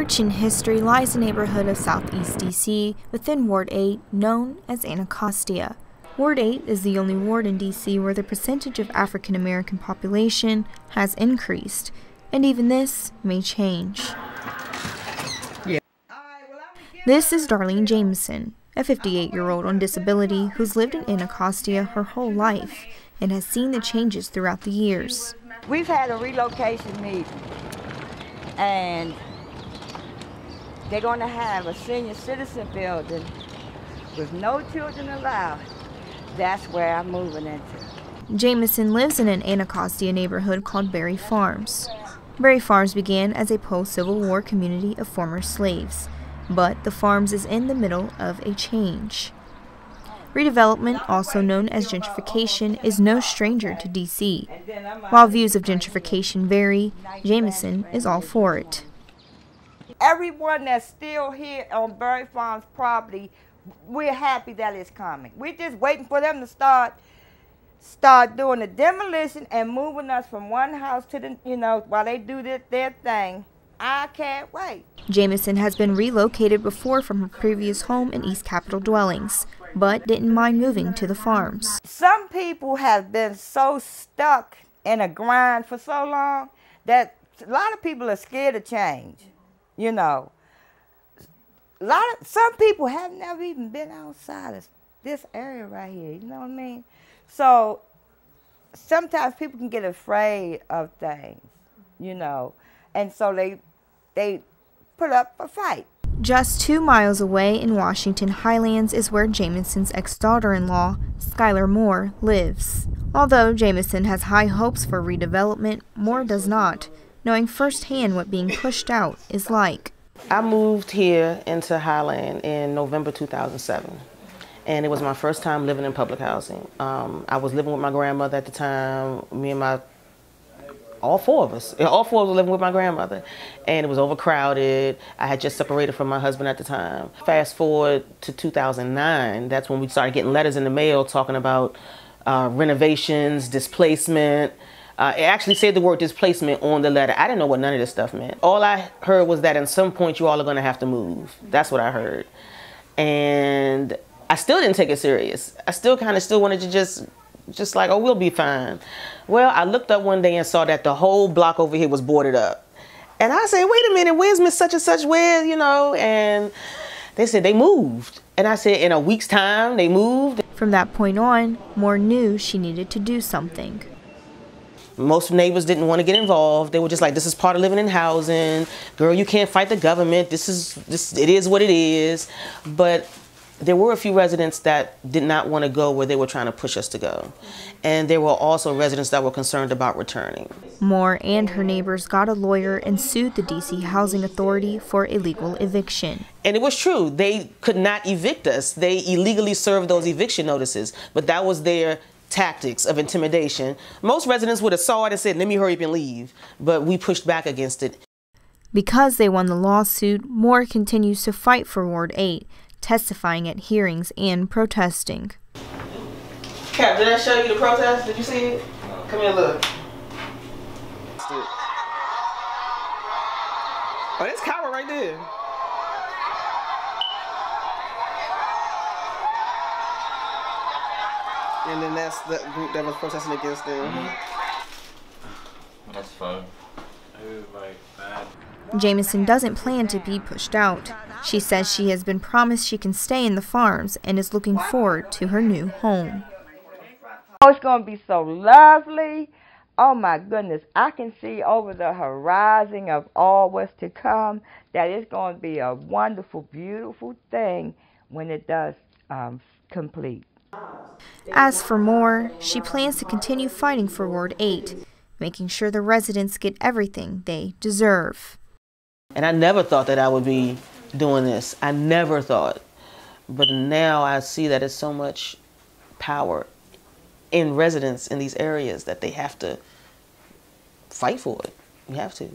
Rich in history lies a neighborhood of southeast D.C. within Ward 8 known as Anacostia. Ward 8 is the only ward in D.C. where the percentage of African American population has increased, and even this may change. This is Darlene Jameson, a 58-year-old on disability who's lived in Anacostia her whole life and has seen the changes throughout the years. We've had a relocation meeting, and they're going to have a senior citizen building with no children allowed. That's where I'm moving into. Jameson lives in an Anacostia neighborhood called Berry Farms. Berry Farms began as a post-Civil War community of former slaves, but the Farms is in the middle of a change. Redevelopment, also known as gentrification, is no stranger to D.C. While views of gentrification vary, Jameson is all for it. Everyone that's still here on Berry Farms property, we're happy that it's coming. We're just waiting for them to start doing the demolition and moving us from one house to the, while they do their thing. I can't wait. Jameson has been relocated before from her previous home in East Capitol Dwellings, but didn't mind moving to the Farms. Some people have been so stuck in a grind for so long that a lot of people are scared of change. Some people have never even been outside of this area right here, you know what I mean? So sometimes people can get afraid of things, and so they put up a fight. Just 2 miles away in Washington Highlands is where Jameson's ex-daughter-in-law, Skylar Moore, lives. Although Jameson has high hopes for redevelopment, Moore does not, knowing firsthand what being pushed out is like. I moved here into Highland in November 2007, and it was my first time living in public housing. I was living with my grandmother at the time. All four of us were living with my grandmother, and it was overcrowded. I had just separated from my husband at the time. Fast forward to 2009, that's when we started getting letters in the mail talking about renovations, displacement. It actually said the word displacement on the letter. I didn't know what none of this stuff meant. All I heard was that at some point you all are going to have to move. That's what I heard. And I still didn't take it serious. I still wanted to just like, oh, we'll be fine. Well, I looked up one day and saw that the whole block over here was boarded up. And I said, wait a minute, where's Miss such and such, where, and they said they moved. And I said, in a week's time, they moved. From that point on, Moore knew she needed to do something. Most neighbors didn't want to get involved. They were just like, this is part of living in housing. Girl, you can't fight the government. It is what it is. But there were a few residents that did not want to go where they were trying to push us to go. And there were also residents that were concerned about returning. Moore and her neighbors got a lawyer and sued the D.C. Housing Authority for illegal eviction. And it was true. They could not evict us. They illegally served those eviction notices, but that was their tactics of intimidation. Most residents would have saw it and said, let me hurry up and leave. But we pushed back against it. Because they won the lawsuit, Moore continues to fight for Ward 8, testifying at hearings and protesting. Cap, did I show you the protest? Did you see it? Come here, look. Oh, that's Kyra right there. And then that's the group that was protesting against them. That's fun. It was like bad. Jameson doesn't plan to be pushed out. She says she has been promised she can stay in the Farms and is looking forward to her new home. Oh, it's going to be so lovely. Oh my goodness, I can see over the horizon of all what's to come that it's going to be a wonderful, beautiful thing when it does complete. As for Moore, she plans to continue fighting for Ward 8, making sure the residents get everything they deserve. And I never thought that I would be doing this. I never thought. But now I see that it's so much power in residents in these areas that they have to fight for it. You have to.